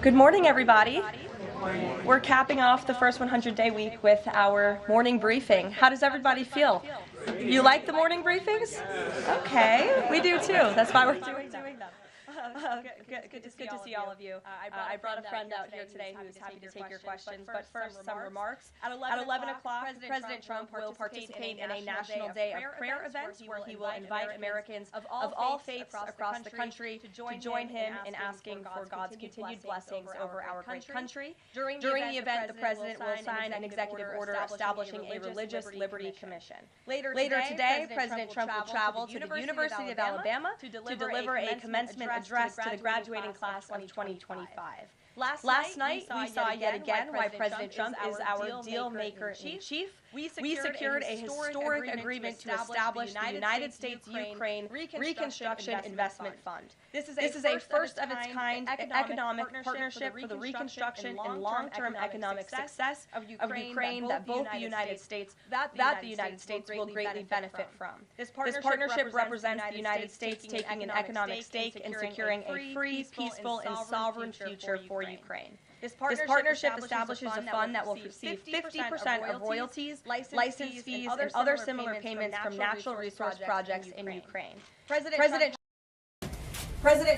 Good morning, everybody. We're capping off the first 100-day week with our morning briefing. How does everybody feel? You like the morning briefings? Okay, we do too. That's why we're doing them. Good to see all of you. I brought a friend out here today who's happy to take your questions, but first some remarks. At 11 o'clock, President Trump will participate in a National Day of Prayer event where he will invite Americans of all faiths across the country to join him in asking for God's continued blessings over our great country. During the event, the President will sign an executive order establishing a Religious Liberty Commission. Later today, President Trump will travel to the University of Alabama to deliver a commencement address to the graduating class of 2025. Last night, we saw yet again why President Trump is our deal maker in chief. We secured a historic agreement to establish the United States-Ukraine Reconstruction Investment Fund. This is a first of its kind economic partnership for the reconstruction and long-term economic success of Ukraine that both the United States will greatly benefit from. This partnership represents the United States taking an economic stake in securing a free, peaceful, and sovereign future for Ukraine. This partnership establishes a fund that will receive 50% of royalties, license fees, and other similar payments from natural resource projects in Ukraine. President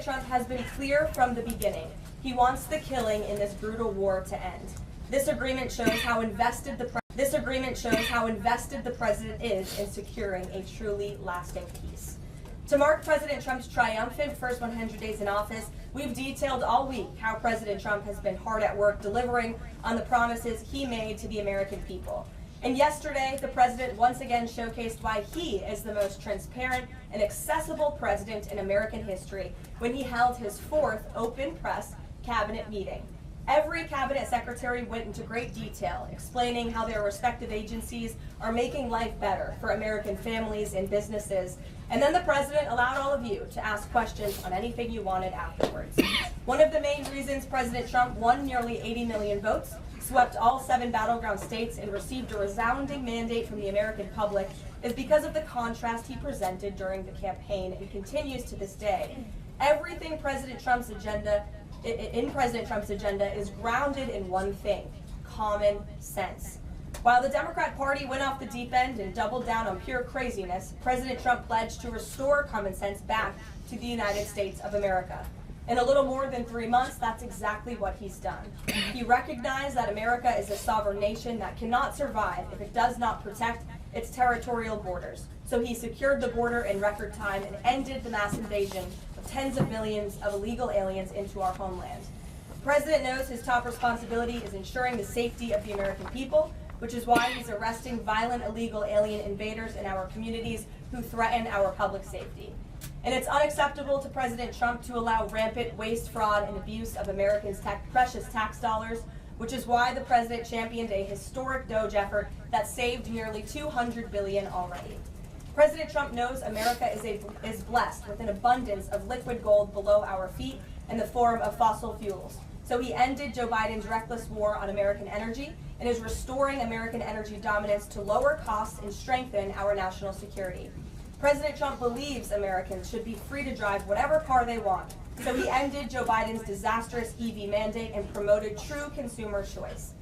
Trump has been clear from the beginning. He wants the killing in this brutal war to end. This agreement shows how invested the president is in securing a truly lasting peace. To mark President Trump's triumphant first 100 days in office, we've detailed all week how President Trump has been hard at work delivering on the promises he made to the American people. And yesterday, the president once again showcased why he is the most transparent and accessible president in American history when he held his fourth open press cabinet meeting. Every cabinet secretary went into great detail, explaining how their respective agencies are making life better for American families and businesses. And then the president allowed all of you to ask questions on anything you wanted afterwards. One of the main reasons President Trump won nearly 80 million votes, swept all 7 battleground states, and received a resounding mandate from the American public is because of the contrast he presented during the campaign and continues to this day. Everything President Trump's agenda is grounded in one thing: common sense. While the Democrat Party went off the deep end and doubled down on pure craziness, President Trump pledged to restore common sense back to the United States of America. In a little more than 3 months, that's exactly what he's done. He recognized that America is a sovereign nation that cannot survive if it does not protect its territorial borders. So he secured the border in record time and ended the mass invasion of tens of millions of illegal aliens into our homeland. The president knows his top responsibility is ensuring the safety of the American people, which is why he's arresting violent illegal alien invaders in our communities who threaten our public safety. And it's unacceptable to President Trump to allow rampant waste, fraud, and abuse of Americans' precious tax dollars, which is why the president championed a historic DOGE effort that saved nearly $200 billion already. President Trump knows America is blessed with an abundance of liquid gold below our feet in the form of fossil fuels. So he ended Joe Biden's reckless war on American energy and is restoring American energy dominance to lower costs and strengthen our national security. President Trump believes Americans should be free to drive whatever car they want, so he ended Joe Biden's disastrous EV mandate and promoted true consumer choice.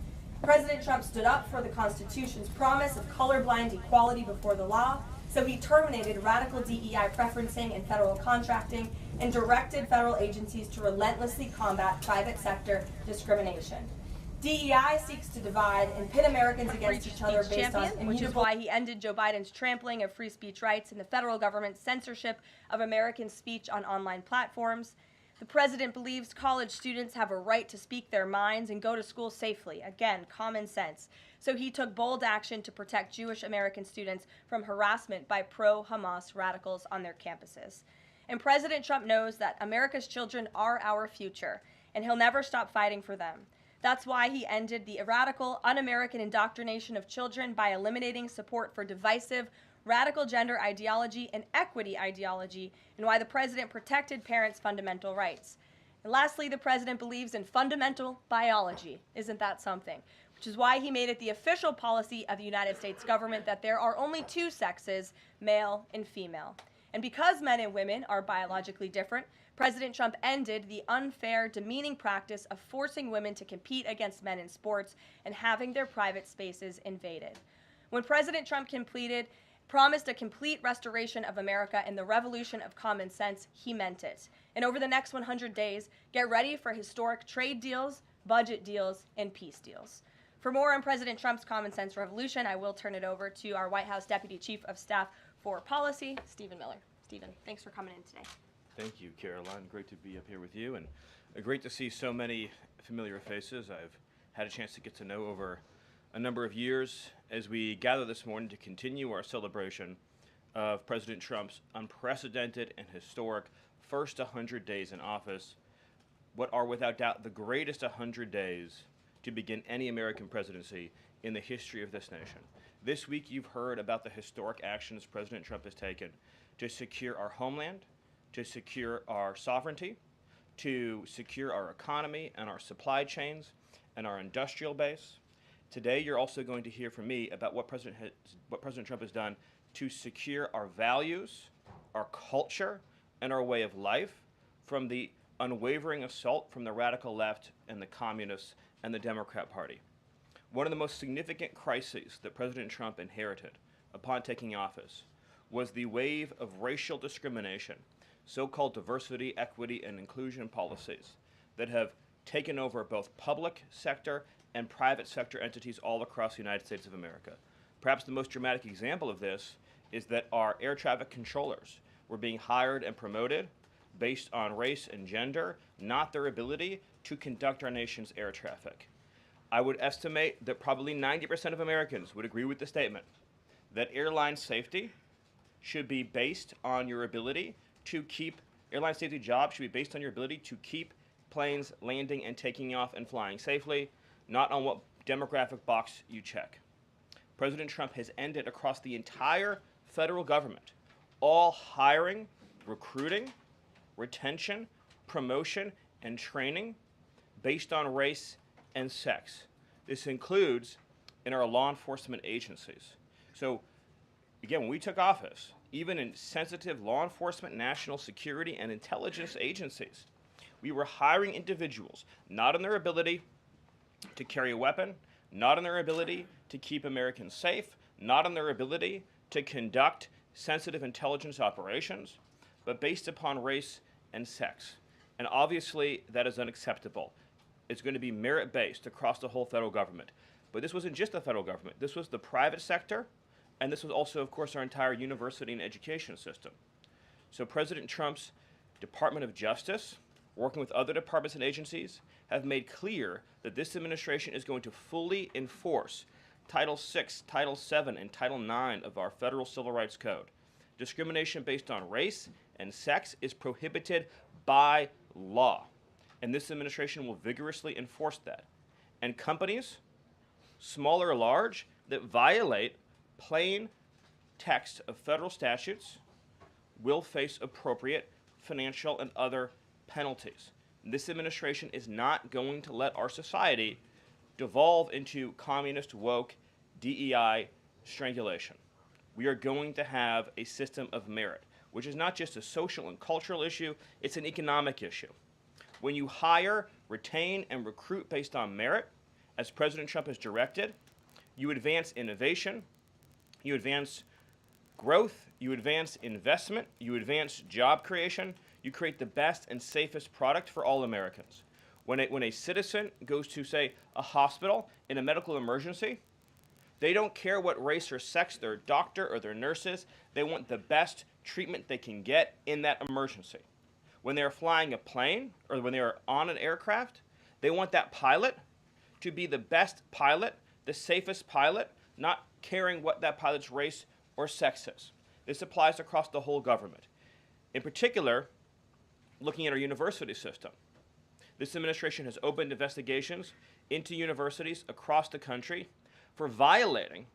President Trump stood up for the Constitution's promise of colorblind equality before the law, so he terminated radical DEI preferencing and federal contracting and directed federal agencies to relentlessly combat private sector discrimination. DEI seeks to divide and pit Americans against each other based on immutable... Which is why he ended Joe Biden's trampling of free speech rights and the federal government's censorship of American speech on online platforms. The president believes college students have a right to speak their minds and go to school safely. Again, common sense. So he took bold action to protect Jewish American students from harassment by pro-Hamas radicals on their campuses. And President Trump knows that America's children are our future, and he'll never stop fighting for them. That's why he ended the radical, un-American indoctrination of children by eliminating support for divisive, radical gender ideology and equity ideology, and why the president protected parents' fundamental rights. And lastly, the president believes in fundamental biology. Isn't that something? Which is why he made it the official policy of the United States government that there are only 2 sexes, male and female. And because men and women are biologically different, President Trump ended the unfair, demeaning practice of forcing women to compete against men in sports and having their private spaces invaded. When President Trump promised a complete restoration of America and the revolution of common sense, he meant it. And over the next 100 days, get ready for historic trade deals, budget deals, and peace deals. For more on President Trump's common sense revolution, I will turn it over to our White House Deputy Chief of Staff for Policy, Stephen Miller. Stephen, thanks for coming in today. Thank you, Karoline. Great to be up here with you, and great to see so many familiar faces I've had a chance to get to know over a number of years as we gather this morning to continue our celebration of President Trump's unprecedented and historic first 100 days in office, what are without doubt the greatest 100 days to begin any American presidency in the history of this nation. This week you've heard about the historic actions President Trump has taken to secure our homeland, to secure our sovereignty, to secure our economy and our supply chains and our industrial base. Today you're also going to hear from me about what President Trump has done to secure our values, our culture, and our way of life from the unwavering assault from the radical left and the communists and the Democrat Party. One of the most significant crises that President Trump inherited upon taking office was the wave of racial discrimination, so-called diversity, equity, and inclusion policies that have taken over both public sector and private sector entities all across the United States of America. Perhaps the most dramatic example of this is that our air traffic controllers were being hired and promoted based on race and gender, not their ability to conduct our nation's air traffic. I would estimate that probably 90% of Americans would agree with the statement that airline safety should be based on your ability to keep, airline safety jobs should be based on your ability to keep planes landing and taking off and flying safely, not on what demographic box you check. President Trump has ended across the entire federal government all hiring, recruiting, retention, promotion, and training based on race and sex. This includes in our law enforcement agencies. So again, when we took office, even in sensitive law enforcement, national security, and intelligence agencies, we were hiring individuals not on their ability to carry a weapon, not on their ability to keep Americans safe, not on their ability to conduct sensitive intelligence operations, but based upon race and sex. And obviously, that is unacceptable. It's going to be merit-based across the whole federal government. But this wasn't just the federal government. This was the private sector, and this was also, of course, our entire university and education system. So President Trump's Department of Justice, working with other departments and agencies, have made clear that this administration is going to fully enforce Title VI, Title VII, and Title IX of our Federal Civil Rights Code. Discrimination based on race and sex is prohibited by law, and this administration will vigorously enforce that. And companies, small or large, that violate plain text of federal statutes will face appropriate financial and other penalties. This administration is not going to let our society devolve into communist, woke, DEI strangulation. We are going to have a system of merit, which is not just a social and cultural issue, it's an economic issue. When you hire, retain, and recruit based on merit, as President Trump has directed, you advance innovation, you advance growth, you advance investment, you advance job creation, you create the best and safest product for all Americans. When a citizen goes to, say, a hospital in a medical emergency, they don't care what race or sex their doctor or their nurse is. They want the best treatment they can get in that emergency. When they're flying a plane or when they are on an aircraft, they want that pilot to be the best pilot, the safest pilot, not caring what that pilot's race or sex is. This applies across the whole government. In particular, looking at our university system, this administration has opened investigations into universities across the country for violating,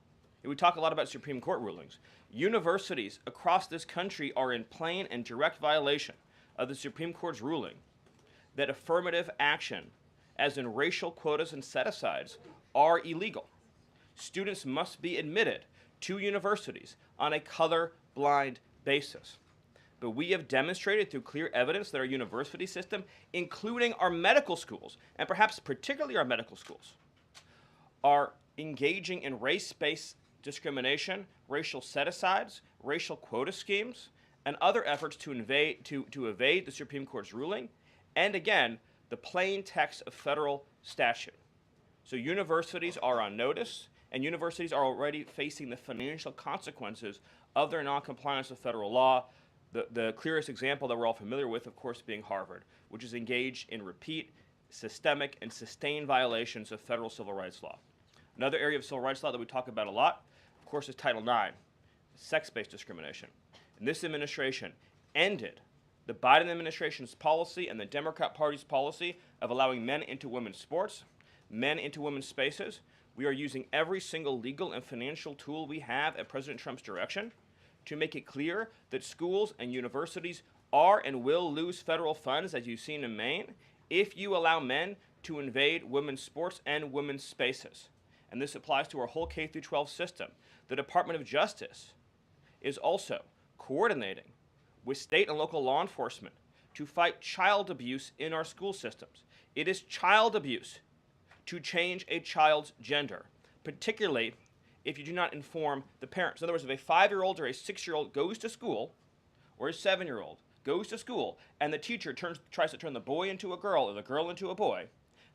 and we talk a lot about Supreme Court rulings, universities across this country are in plain and direct violation of the Supreme Court's ruling that affirmative action, as in racial quotas and set-asides, are illegal. Students must be admitted to universities on a color-blind basis. but we have demonstrated through clear evidence that our university system, including our medical schools, and perhaps particularly our medical schools, are engaging in race-based discrimination, racial set-asides, racial quota schemes, and other efforts to evade the Supreme Court's ruling, and again, the plain text of federal statute. So universities are on notice, and universities are already facing the financial consequences of their noncompliance with federal law. The clearest example that we're all familiar with, of course, being Harvard, which is engaged in repeat, systemic, and sustained violations of federal civil rights law. Another area of civil rights law that we talk about a lot, of course, is Title IX, sex-based discrimination. And this administration ended the Biden administration's policy and the Democrat Party's policy of allowing men into women's sports, men into women's spaces. We are using every single legal and financial tool we have at President Trump's direction to make it clear that schools and universities are and will lose federal funds, as you've seen in Maine, if you allow men to invade women's sports and women's spaces. And this applies to our whole K-12 system. The Department of Justice is also coordinating with state and local law enforcement to fight child abuse in our school systems. It is child abuse to change a child's gender, particularly if you do not inform the parents. In other words, if a 5-year-old or a 6-year-old goes to school, or a 7-year-old goes to school, and the teacher tries to turn the boy into a girl or the girl into a boy,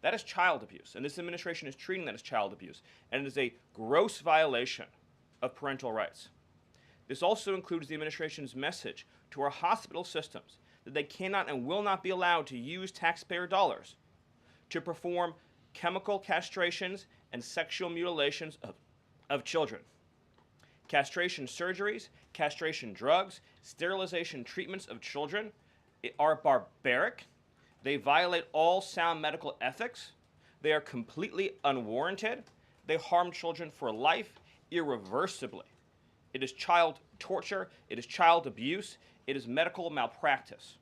that is child abuse. And this administration is treating that as child abuse. And it is a gross violation of parental rights. This also includes the administration's message to our hospital systems that they cannot and will not be allowed to use taxpayer dollars to perform chemical castrations and sexual mutilations of children. Castration surgeries, castration drugs, sterilization treatments of children are barbaric. They violate all sound medical ethics. They are completely unwarranted. They harm children for life, irreversibly. It is child torture. It is child abuse. It is medical malpractice.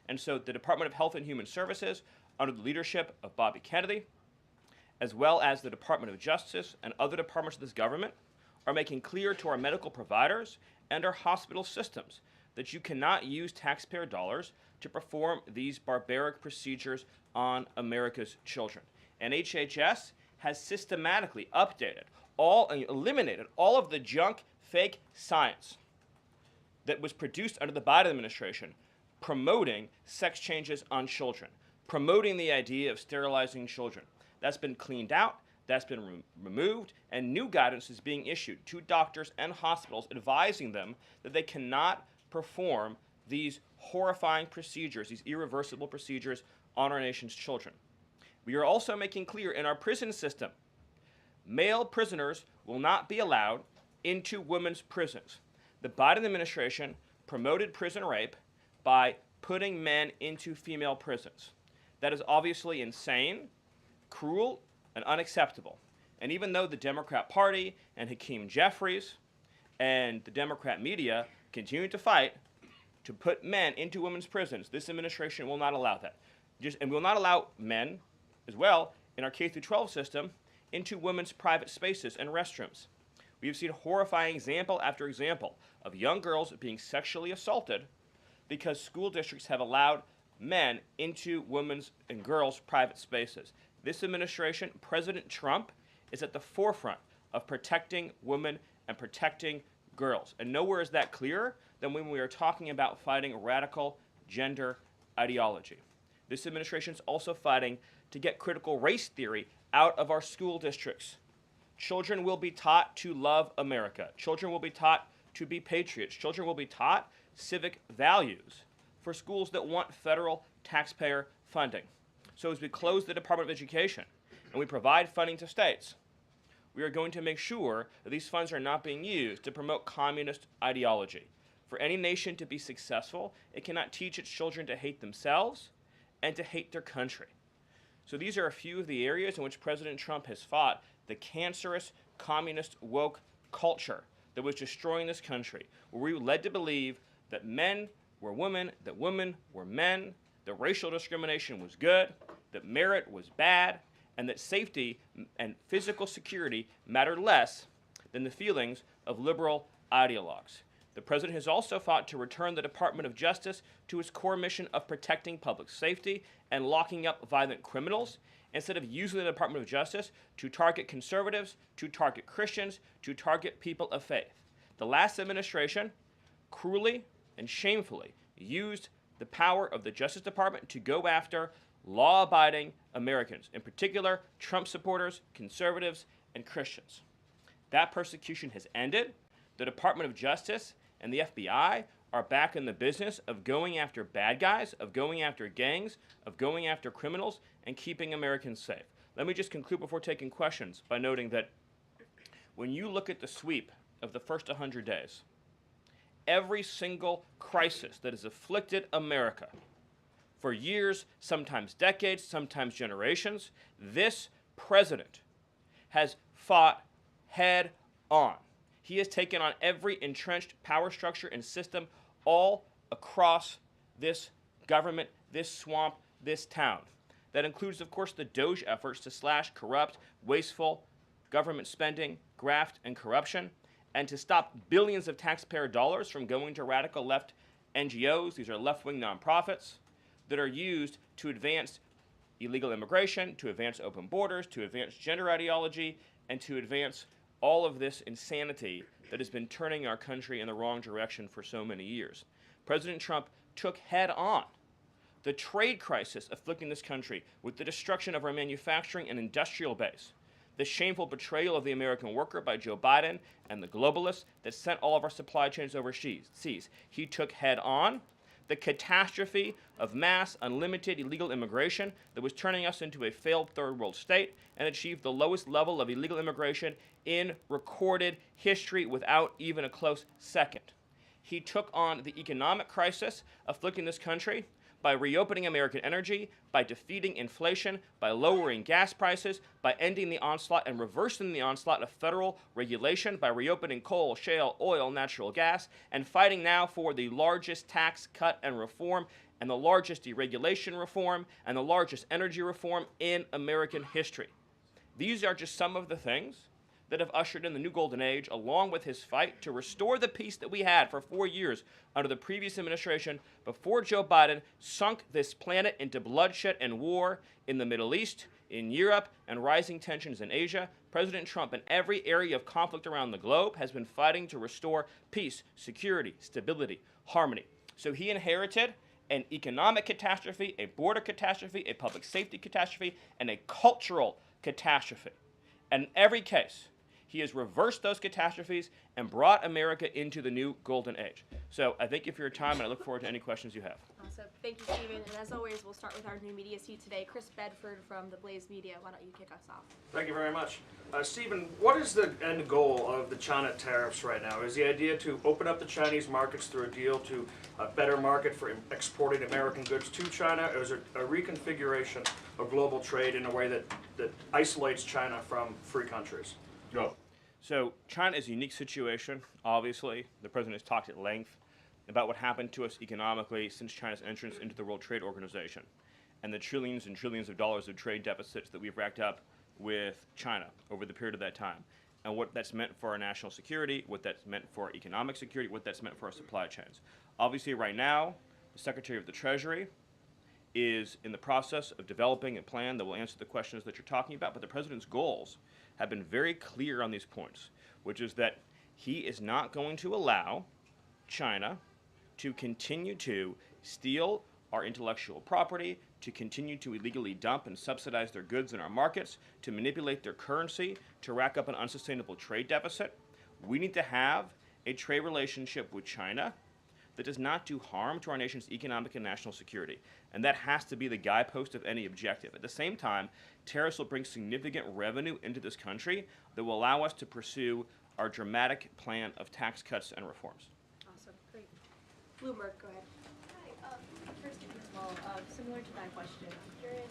And so the Department of Health and Human Services, under the leadership of Bobby Kennedy, as well as the Department of Justice and other departments of this government, are making clear to our medical providers and our hospital systems that you cannot use taxpayer dollars to perform these barbaric procedures on America's children. And HHS has systematically eliminated all of the junk, fake science that was produced under the Biden administration promoting sex changes on children, promoting the idea of sterilizing children. That's been cleaned out, that's been removed, and new guidance is being issued to doctors and hospitals advising them that they cannot perform these horrifying procedures, these irreversible procedures on our nation's children. We are also making clear in our prison system, male prisoners will not be allowed into women's prisons. The Biden administration promoted prison rape by putting men into female prisons. That is obviously insane, cruel, and unacceptable. And even though the Democrat Party and Hakeem Jeffries and the Democrat media continue to fight to put men into women's prisons, this administration will not allow that. And will not allow men, as well, in our K-12 system, into women's private spaces and restrooms. We have seen horrifying example after example of young girls being sexually assaulted because school districts have allowed men into women's and girls' private spaces. This administration, President Trump, is at the forefront of protecting women and protecting girls. And nowhere is that clearer than when we are talking about fighting radical gender ideology. This administration is also fighting to get critical race theory out of our school districts. Children will be taught to love America. Children will be taught to be patriots. Children will be taught civic values for schools that want federal taxpayer funding. So as we close the Department of Education and we provide funding to states, we are going to make sure that these funds are not being used to promote communist ideology. For any nation to be successful, it cannot teach its children to hate themselves and to hate their country. So these are a few of the areas in which President Trump has fought the cancerous communist woke culture that was destroying this country, where we were led to believe that men were women, that women were men, that racial discrimination was good, that merit was bad, and that safety and physical security mattered less than the feelings of liberal ideologues. The president has also fought to return the Department of Justice to its core mission of protecting public safety and locking up violent criminals, instead of using the Department of Justice to target conservatives, to target Christians, to target people of faith. The last administration cruelly and shamefully used the power of the Justice Department to go after law-abiding Americans, in particular Trump supporters, conservatives, and Christians. That persecution has ended. The Department of Justice and the FBI are back in the business of going after bad guys, of going after gangs, of going after criminals, and keeping Americans safe. Let me just conclude before taking questions by noting that when you look at the sweep of the first 100 days, every single crisis that has afflicted America for years, sometimes decades, sometimes generations, this president has fought head on. He has taken on every entrenched power structure and system all across this government, this swamp, this town. That includes, of course, the Doge efforts to slash corrupt, wasteful government spending, graft, and corruption, and to stop billions of taxpayer dollars from going to radical left NGOs. These are left-wing nonprofits that are used to advance illegal immigration, to advance open borders, to advance gender ideology, and to advance all of this insanity that has been turning our country in the wrong direction for so many years. President Trump took head on the trade crisis afflicting this country with the destruction of our manufacturing and industrial base, the shameful betrayal of the American worker by Joe Biden and the globalists that sent all of our supply chains overseas. He took head on the catastrophe of mass, unlimited illegal immigration that was turning us into a failed third world state, and achieved the lowest level of illegal immigration in recorded history without even a close second. He took on the economic crisis afflicting this country by reopening American energy, by defeating inflation, by lowering gas prices, by ending the onslaught and reversing the onslaught of federal regulation, by reopening coal, shale, oil, natural gas, and fighting now for the largest tax cut and reform, and the largest deregulation reform, and the largest energy reform in American history. These are just some of the things that have ushered in the new golden age, along with his fight to restore the peace that we had for 4 years under the previous administration before Joe Biden sunk this planet into bloodshed and war in the Middle East, in Europe, and rising tensions in Asia. President Trump, in every area of conflict around the globe, has been fighting to restore peace, security, stability, harmony. So he inherited an economic catastrophe, a border catastrophe, a public safety catastrophe, and a cultural catastrophe. And in every case, he has reversed those catastrophes and brought America into the new golden age. So I thank you for your time, and I look forward to any questions you have. Awesome. Thank you, Stephen. And as always, we'll start with our new media seat today. Chris Bedford from the Blaze Media. Why don't you kick us off? Thank you very much. Stephen, what is the end goal of the China tariffs right now? Is the idea to open up the Chinese markets through a deal to a better market for exporting American goods to China, or is it a reconfiguration of global trade in a way that isolates China from free countries? Go. So China is a unique situation, obviously. The president has talked at length about what happened to us economically since China's entrance into the World Trade Organization and the trillions and trillions of dollars of trade deficits that we've racked up with China over the period of that time, and what that's meant for our national security, what that's meant for our economic security, what that's meant for our supply chains. Obviously, right now, the Secretary of the Treasury is in the process of developing a plan that will answer the questions that you're talking about, but the president's goals have been very clear on these points, which is that he is not going to allow China to continue to steal our intellectual property, to continue to illegally dump and subsidize their goods in our markets, to manipulate their currency, to rack up an unsustainable trade deficit. We need to have a trade relationship with China that does not do harm to our nation's economic and national security. And that has to be the guidepost of any objective. At the same time, tariffs will bring significant revenue into this country that will allow us to pursue our dramatic plan of tax cuts and reforms. Awesome. Great. Bloomberg, go ahead. Hi. First, as well, similar to that question, I'm curious,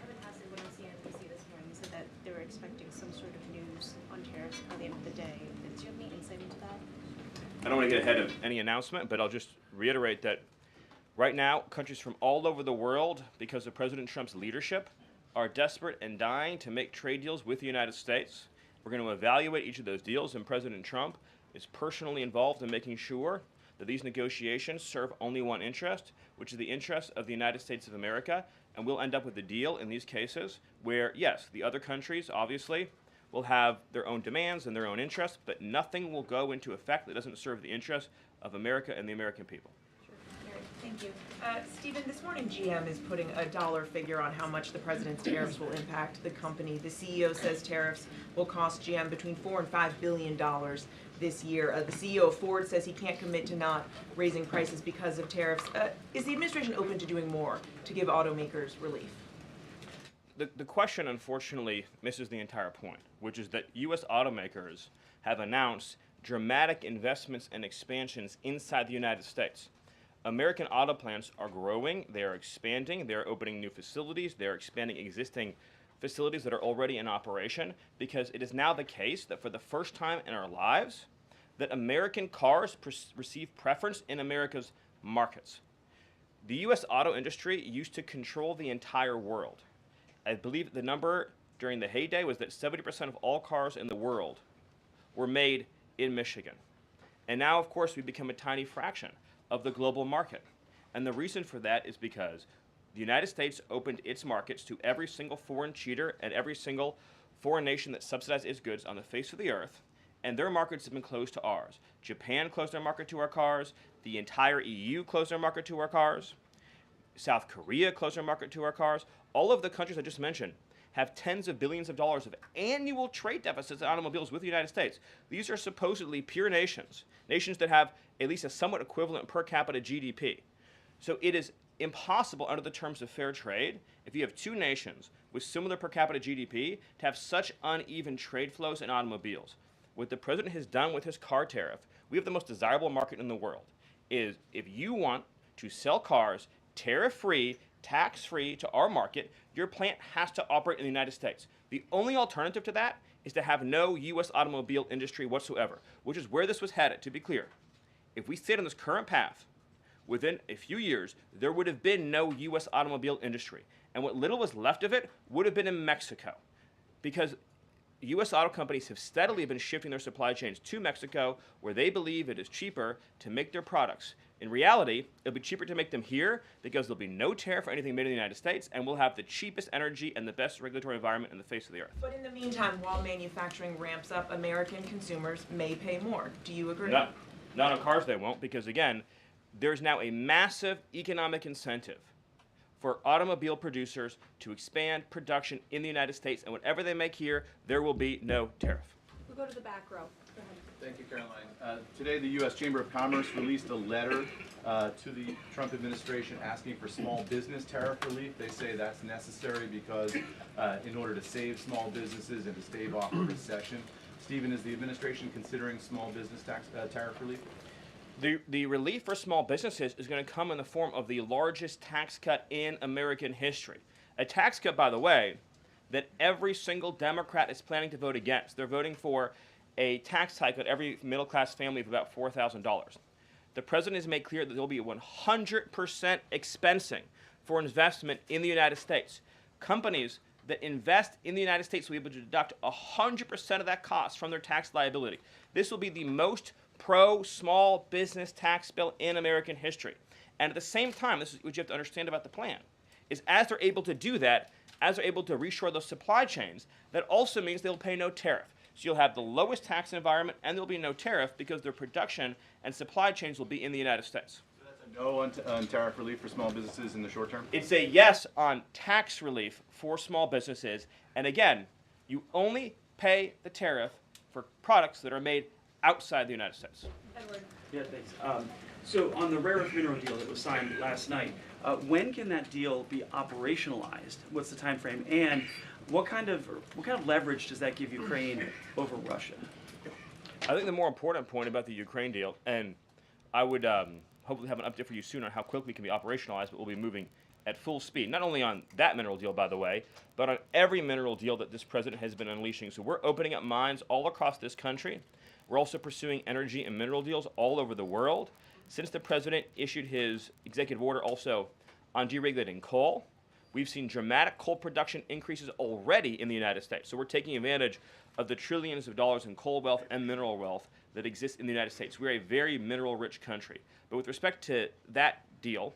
Kevin Hassett went on CNBC this morning and said that they were expecting some sort of news on tariffs by the end of the day. Do you have any insight into that? I don't want to get ahead of any announcement, but I'll just reiterate that right now, countries from all over the world, because of President Trump's leadership, are desperate and dying to make trade deals with the United States. We're going to evaluate each of those deals, and President Trump is personally involved in making sure that these negotiations serve only one interest, which is the interest of the United States of America, and we'll end up with a deal in these cases where, yes, the other countries obviously will have their own demands and their own interests, but nothing will go into effect that doesn't serve the interests of America and the American people. Thank you. Stephen, this morning GM is putting a dollar figure on how much the president's tariffs will impact the company. The CEO says tariffs will cost GM between $4 and $5 billion this year. The CEO of Ford says he can't commit to not raising prices because of tariffs. Is the administration open to doing more to give automakers relief? The question, unfortunately, misses the entire point, which is that U.S. automakers have announced dramatic investments and expansions inside the United States. American auto plants are growing, they are expanding, they're opening new facilities, they're expanding existing facilities that are already in operation, because it is now the case that for the first time in our lives, that American cars receive preference in America's markets. The U.S. auto industry used to control the entire world. I believe the number during the heyday was that 70% of all cars in the world were made in Michigan. And now, of course, we've become a tiny fraction of the global market. And the reason for that is because the United States opened its markets to every single foreign cheater and every single foreign nation that subsidized its goods on the face of the earth, and their markets have been closed to ours. Japan closed their market to our cars, the entire EU closed their market to our cars, South Korea closed their market to our cars. All of the countries I just mentioned have tens of billions of dollars of annual trade deficits in automobiles with the United States. These are supposedly pure nations, nations that have at least a somewhat equivalent per capita GDP. So it is impossible under the terms of fair trade, if you have two nations with similar per capita GDP, to have such uneven trade flows in automobiles. What the president has done with his car tariff, we have the most desirable market in the world, is if you want to sell cars tariff-free, tax-free to our market, your plant has to operate in the United States. The only alternative to that is to have no U.S. automobile industry whatsoever, which is where this was headed, to be clear. If we stayed on this current path, within a few years, there would have been no U.S. automobile industry. And what little was left of it would have been in Mexico. Because U.S. auto companies have steadily been shifting their supply chains to Mexico, where they believe it is cheaper to make their products. In reality, it'll be cheaper to make them here because there'll be no tariff for anything made in the United States, and we'll have the cheapest energy and the best regulatory environment in the face of the earth. But in the meantime, while manufacturing ramps up, American consumers may pay more. Do you agree? Not on cars they won't, because again, there's now a massive economic incentive for automobile producers to expand production in the United States, and whatever they make here, there will be no tariff. We'll go to the back row. Go ahead. Thank you, Caroline. Today, the U.S. Chamber of Commerce released a letter to the Trump administration asking for small business tariff relief. They say that's necessary because in order to save small businesses and to stave off a recession. Stephen, is the administration considering small business tariff relief? The relief for small businesses is going to come in the form of the largest tax cut in American history. A tax cut, by the way, that every single Democrat is planning to vote against. They're voting for a tax hike on every middle-class family of about $4,000. The president has made clear that there will be 100% expensing for investment in the United States. Companies that invest in the United States will be able to deduct 100% of that cost from their tax liability. This will be the most pro-small business tax bill in American history. And at the same time, this is what you have to understand about the plan, is as they're able to do that, as they're able to reshore those supply chains, that also means they'll pay no tariff. So you'll have the lowest tax environment and there'll be no tariff because their production and supply chains will be in the United States. So that's a no on tariff relief for small businesses in the short term? It's a yes on tax relief for small businesses. And again, you only pay the tariff for products that are made outside the United States. Edward. Yeah, thanks. So on the rare earth mineral deal that was signed last night, when can that deal be operationalized? What's the time frame? And what kind of leverage does that give Ukraine over Russia? I think the more important point about the Ukraine deal, and I would hopefully have an update for you soon on how quickly it can be operationalized, but we'll be moving at full speed, not only on that mineral deal, by the way, but on every mineral deal that this president has been unleashing. So we're opening up mines all across this country. We're also pursuing energy and mineral deals all over the world. Since the president issued his executive order also on deregulating coal, we've seen dramatic coal production increases already in the United States. So we're taking advantage of the trillions of dollars in coal wealth and mineral wealth that exists in the United States. We're a very mineral-rich country. But with respect to that deal,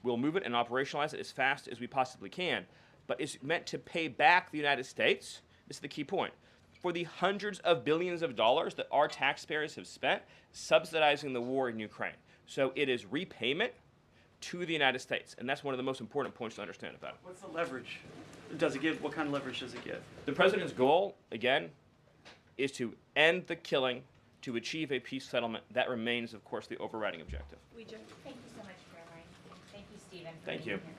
we'll move it and operationalize it as fast as we possibly can. But it's meant to pay back the United States, this is the key point, for the hundreds of billions of dollars that our taxpayers have spent subsidizing the war in Ukraine. So it is repayment to the United States, and that's one of the most important points to understand about it. What's the leverage? Does it give? What kind of leverage does it give? The president's goal, again, is to end the killing, to achieve a peace settlement. That remains, of course, the overriding objective. Thank you so much, Caroline. Thank you, Stephen. for Thank being you. here.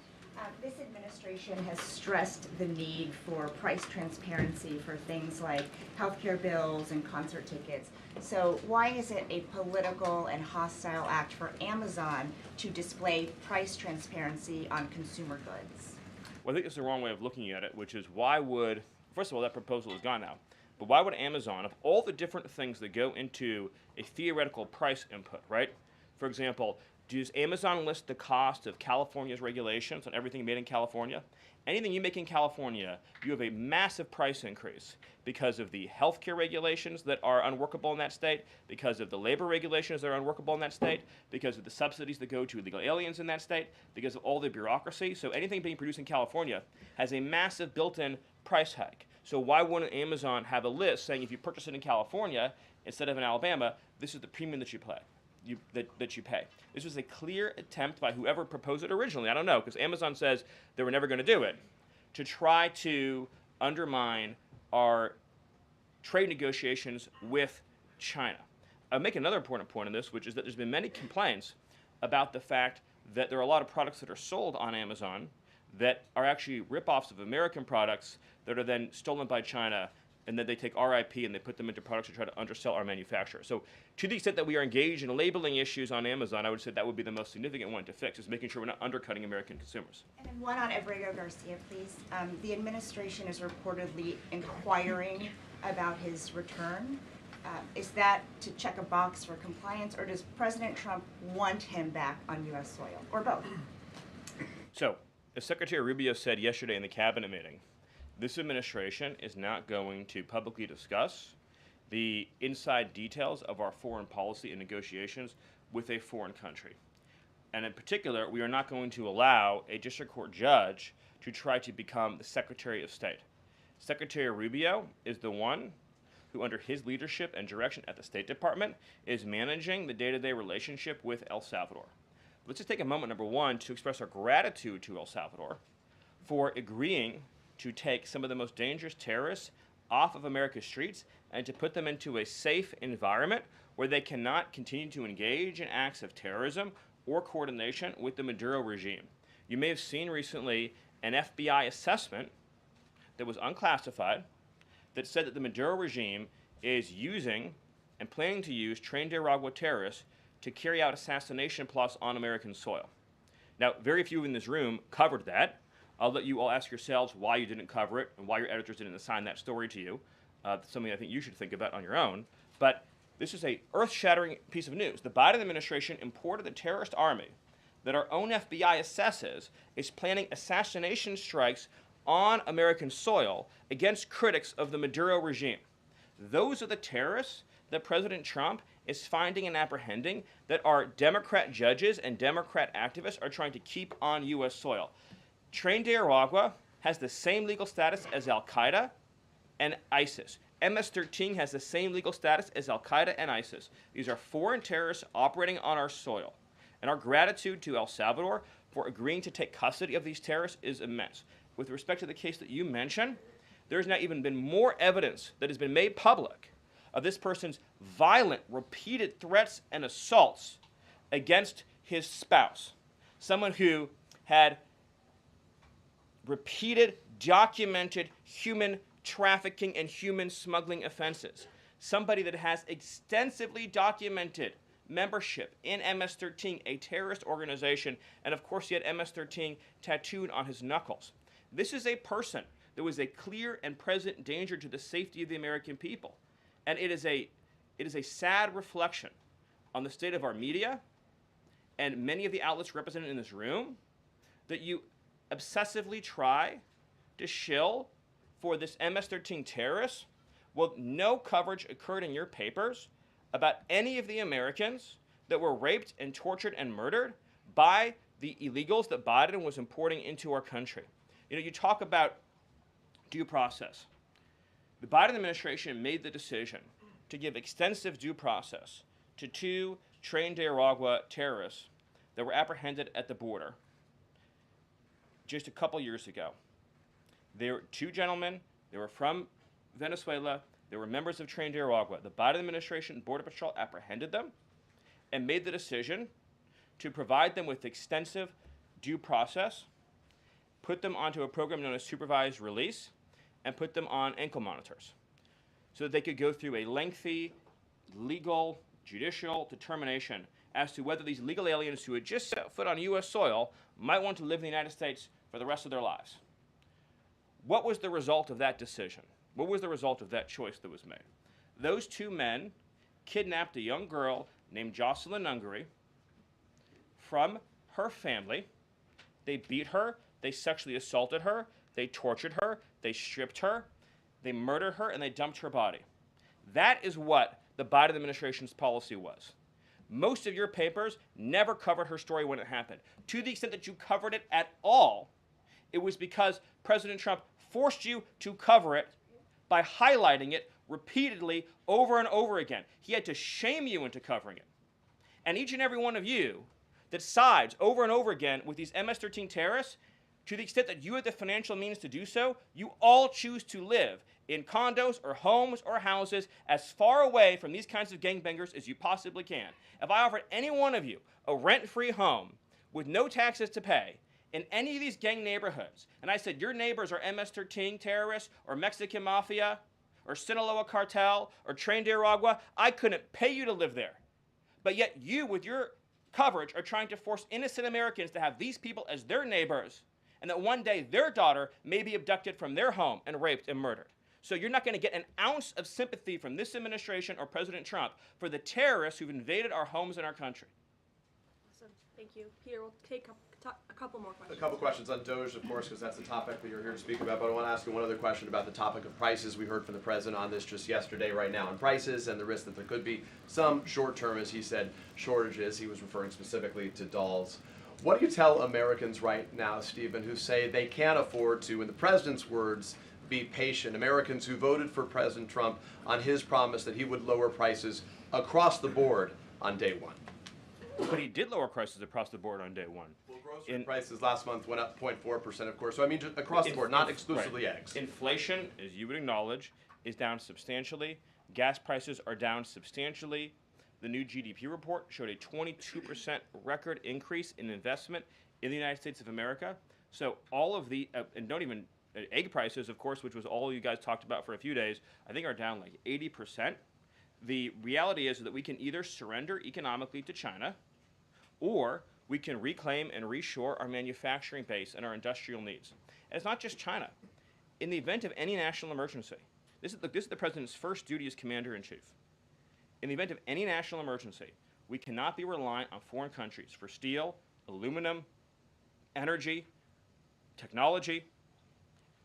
This administration has stressed the need for price transparency for things like healthcare bills and concert tickets. So why is it a political and hostile act for Amazon to display price transparency on consumer goods? Well, I think it's the wrong way of looking at it, which is why would, first of all, that proposal is gone now, but why would Amazon, of all the different things that go into a theoretical price input, right? For example, does Amazon list the cost of California's regulations on everything made in California? Anything you make in California, you have a massive price increase because of the healthcare regulations that are unworkable in that state, because of the labor regulations that are unworkable in that state, because of the subsidies that go to illegal aliens in that state, because of all the bureaucracy. So anything being produced in California has a massive built-in price hike. So why wouldn't Amazon have a list saying if you purchase it in California instead of in Alabama, this is the premium that you pay? That you pay. This was a clear attempt by whoever proposed it originally, I don't know, because Amazon says they were never going to do it, to try to undermine our trade negotiations with China. I'll make another important point on this, which is that there's been many complaints about the fact that there are a lot of products that are sold on Amazon that are actually rip-offs of American products that are then stolen by China, and then they take our IP and they put them into products to try to undersell our manufacturer. So to the extent that we are engaged in labeling issues on Amazon, I would say that would be the most significant one to fix, is making sure we're not undercutting American consumers. And then one on Abrego Garcia, please. The administration is reportedly inquiring about his return. Is that to check a box for compliance, or does President Trump want him back on U.S. soil, or both? So, as Secretary Rubio said yesterday in the cabinet meeting, this administration is not going to publicly discuss the inside details of our foreign policy and negotiations with a foreign country. And in particular, we are not going to allow a district court judge to try to become the Secretary of State. Secretary Rubio is the one who, under his leadership and direction at the State Department, is managing the day-to-day relationship with El Salvador. Let's just take a moment, number one, to express our gratitude to El Salvador for agreeing to take some of the most dangerous terrorists off of America's streets and to put them into a safe environment where they cannot continue to engage in acts of terrorism or coordination with the Maduro regime. You may have seen recently an FBI assessment that was unclassified that said that the Maduro regime is using and planning to use trained Aragua terrorists to carry out assassination plots on American soil. Now, very few in this room covered that. I'll let you all ask yourselves why you didn't cover it and why your editors didn't assign that story to you. Something I think you should think about on your own. But this is a earth-shattering piece of news. The Biden administration imported a terrorist army that our own FBI assesses is planning assassination strikes on American soil against critics of the Maduro regime. Those are the terrorists that President Trump is finding and apprehending that our Democrat judges and Democrat activists are trying to keep on U.S. soil. Tren de Aragua has the same legal status as Al-Qaeda and ISIS. MS-13 has the same legal status as Al-Qaeda and ISIS. These are foreign terrorists operating on our soil. And our gratitude to El Salvador for agreeing to take custody of these terrorists is immense. With respect to the case that you mentioned, there's now even been more evidence that has been made public of this person's violent, repeated threats and assaults against his spouse, someone who had repeated, documented human trafficking and human smuggling offenses, somebody that has extensively documented membership in MS-13, a terrorist organization, and of course he had MS-13 tattooed on his knuckles. This is a person that was a clear and present danger to the safety of the American people. And it is a sad reflection on the state of our media and many of the outlets represented in this room that you obsessively try to shill for this MS-13 terrorist. Well, no coverage occurred in your papers about any of the Americans that were raped and tortured and murdered by the illegals that Biden was importing into our country. You know, you talk about due process. The Biden administration made the decision to give extensive due process to 2 trained Nicaragua terrorists that were apprehended at the border just a couple years ago. They were 2 gentlemen. They were from Venezuela. They were members of trained Nicaragua. The Biden administration Border Patrol apprehended them and made the decision to provide them with extensive due process, put them onto a program known as supervised release, and put them on ankle monitors so that they could go through a lengthy legal judicial determination as to whether these legal aliens who had just set foot on U.S. soil might want to live in the United States for the rest of their lives. What was the result of that decision? What was the result of that choice that was made? Those 2 men kidnapped a young girl named Jocelyn Ungary from her family. They beat her, they sexually assaulted her, they tortured her, they stripped her, they murdered her, and they dumped her body. That is what the Biden administration's policy was. Most of your papers never covered her story when it happened. To the extent that you covered it at all, it was because President Trump forced you to cover it by highlighting it repeatedly over and over again. He had to shame you into covering it. And each and every one of you that sides over and over again with these MS-13 terrorists, to the extent that you have the financial means to do so, you all choose to live in condos or homes or houses as far away from these kinds of gangbangers as you possibly can. If I offered any one of you a rent-free home with no taxes to pay in any of these gang neighborhoods, and I said your neighbors are MS-13 terrorists or Mexican mafia or Sinaloa cartel or trained Nicaragua, I couldn't pay you to live there. But yet you, with your coverage, are trying to force innocent Americans to have these people as their neighbors, and that one day their daughter may be abducted from their home and raped and murdered. So you're not going to get an ounce of sympathy from this administration or President Trump for the terrorists who've invaded our homes and our country. Awesome. Thank you. Peter, we'll take a couple more questions. A couple questions on DOGE, of course, because that's the topic that you're here to speak about. But I want to ask you one other question about the topic of prices. We heard from the president on this just yesterday, right now, on prices and the risk that there could be some short-term, as he said, shortages. He was referring specifically to dolls. What do you tell Americans right now, Stephen, who say they can't afford to, in the president's words, be patient? Americans who voted for President Trump on his promise that he would lower prices across the board on day one. But he did lower prices across the board on day one. Well, grocery prices last month went up 0.4%, of course. So I mean, just across the board, not exclusively eggs. Inflation, as you would acknowledge, is down substantially. Gas prices are down substantially. The new GDP report showed a 22% record increase in investment in the United States of America. So all of the, and don't even, egg prices, of course, which was all you guys talked about for a few days, I think are down like 80%. The reality is that we can either surrender economically to China, or we can reclaim and reshore our manufacturing base and our industrial needs. And it's not just China. In the event of any national emergency, this is the president's first duty as commander-in-chief. In the event of any national emergency, we cannot be reliant on foreign countries for steel, aluminum, energy, technology,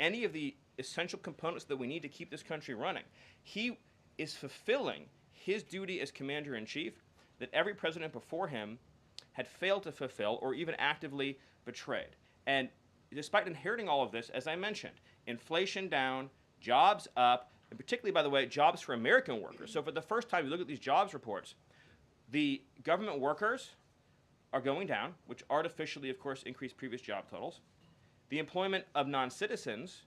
any of the essential components that we need to keep this country running. He is fulfilling his duty as commander-in-chief that every president before him had failed to fulfill or even actively betrayed. And despite inheriting all of this, as I mentioned, inflation down, jobs up, and particularly, by the way, jobs for American workers. So for the first time, you look at these jobs reports, the government workers are going down, which artificially, of course, increased previous job totals. The employment of non-citizens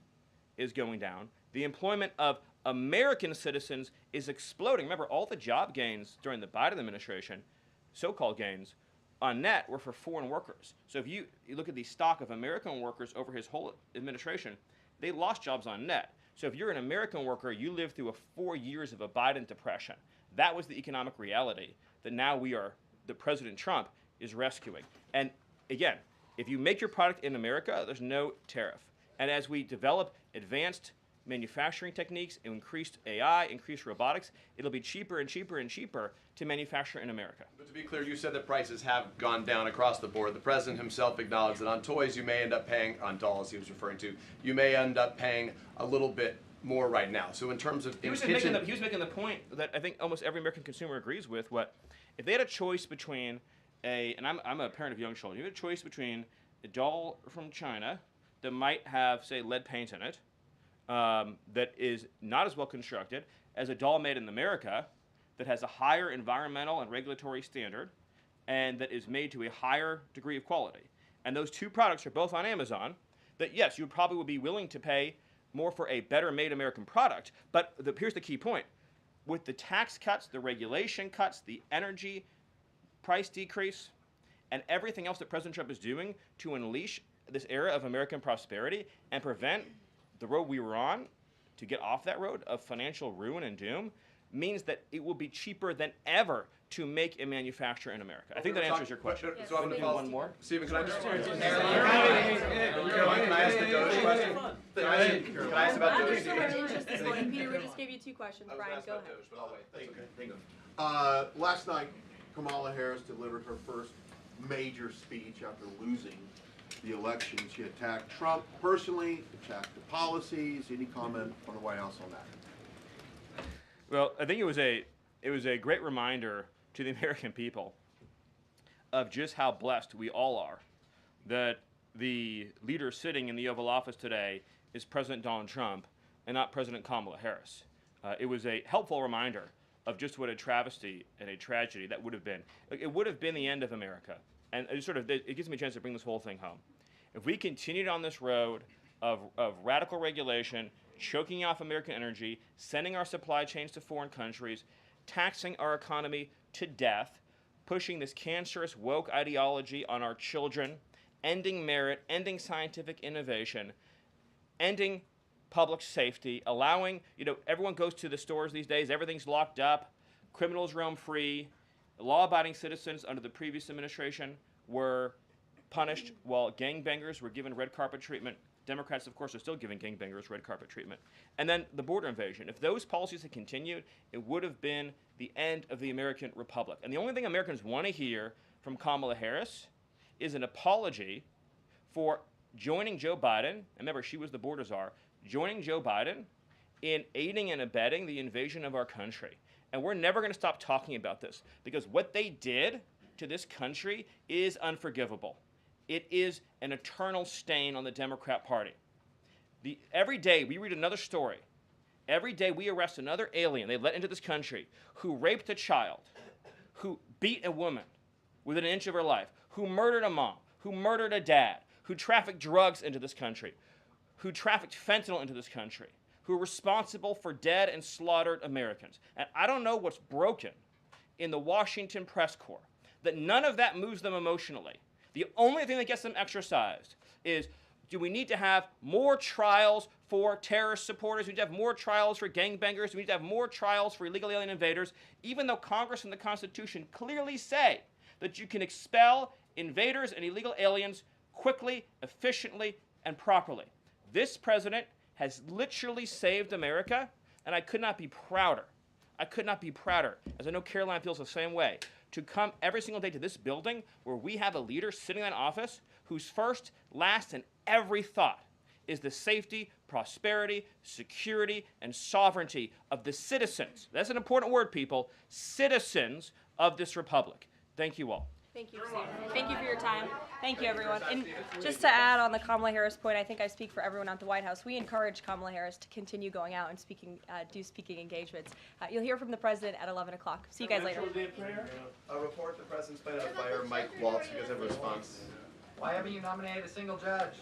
is going down. The employment of American citizens is exploding. Remember, all the job gains during the Biden administration, so-called gains, on net were for foreign workers. So if you look at the stock of American workers over his whole administration, they lost jobs on net. So if you're an American worker, you lived through 4 years of a Biden depression. That was the economic reality that now that President Trump is rescuing. And again, if you make your product in America, there's no tariff. And as we develop advanced manufacturing techniques, increased AI, increased robotics, it'll be cheaper and cheaper and cheaper to manufacture in America. But to be clear, you said that prices have gone down across the board. The president himself acknowledged that on toys you may end up paying, on dolls he was referring to, you may end up paying a little bit more right now. So in terms of He was making the point that I think almost every American consumer agrees with. What if they had a choice between and I'm a parent of young children. You had a choice between a doll from China that might have, say, lead paint in it, that is not as well constructed as a doll made in America that has a higher environmental and regulatory standard and that is made to a higher degree of quality. And those two products are both on Amazon. That yes, you probably would be willing to pay more for a better made American product, but here's the key point. With the tax cuts, the regulation cuts, the energy price decrease, and everything else that President Trump is doing to unleash this era of American prosperity and prevent the road we were on to get off that road of financial ruin and doom, means that it will be cheaper than ever to make and manufacture in America. I think that answers your question. So I'm going to one more. Stephen, can I just Caroline, can I ask the Doge question? Can I ask about Doge? So much interest this morning. Peter, we just gave you 2 questions. I was Brian, asked go about ahead. Doge, but I'll wait. That's okay. Last night, Kamala Harris delivered her first major speech after losing the election. She attacked Trump personally, attacked the policies. Any comment from the White House on that? Well, I think it was a great reminder to the American people of just how blessed we all are that the leader sitting in the Oval Office today is President Donald Trump and not President Kamala Harris. It was a helpful reminder of just what a travesty and a tragedy that would have been. It would have been the end of America. And it gives me a chance to bring this whole thing home. If we continued on this road of radical regulation, choking off American energy, sending our supply chains to foreign countries, taxing our economy to death, pushing this cancerous woke ideology on our children, ending merit, ending scientific innovation, ending public safety, allowing, everyone goes to the stores these days, everything's locked up, criminals roam free, law-abiding citizens under the previous administration were punished while gangbangers were given red carpet treatment. Democrats, of course, are still giving gangbangers red carpet treatment. And then the border invasion. If those policies had continued, it would have been the end of the American Republic. And the only thing Americans want to hear from Kamala Harris is an apology for joining Joe Biden, and remember, she was the border czar, joining Joe Biden in aiding and abetting the invasion of our country. And we're never going to stop talking about this because what they did to this country is unforgivable. It is an eternal stain on the Democrat Party. Every day we read another story. Every day we arrest another alien they let into this country who raped a child, who beat a woman within an inch of her life, who murdered a mom, who murdered a dad, who trafficked drugs into this country, who trafficked fentanyl into this country, who are responsible for dead and slaughtered Americans. And I don't know what's broken in the Washington press corps, that none of that moves them emotionally. The only thing that gets them exercised is, do we need to have more trials for terrorist supporters? Do we need to have more trials for gangbangers? Do we need to have more trials for illegal alien invaders? Even though Congress and the Constitution clearly say that you can expel invaders and illegal aliens quickly, efficiently, and properly. This president has literally saved America, and I could not be prouder. I could not be prouder, as I know Caroline feels the same way, to come every single day to this building where we have a leader sitting in that office whose first, last, and every thought is the safety, prosperity, security, and sovereignty of the citizens. That's an important word, people. Citizens of this republic. Thank you all. Thank you, Stephen. Thank you for your time. Thank you, everyone. And just to add on the Kamala Harris point, I think I speak for everyone at the White House. We encourage Kamala Harris to continue going out and do speaking engagements. You'll hear from the president at 11 o'clock. See you guys later. A report: the president's planning to fire Mike Waltz. You guys have a response? Why haven't you nominated a single judge?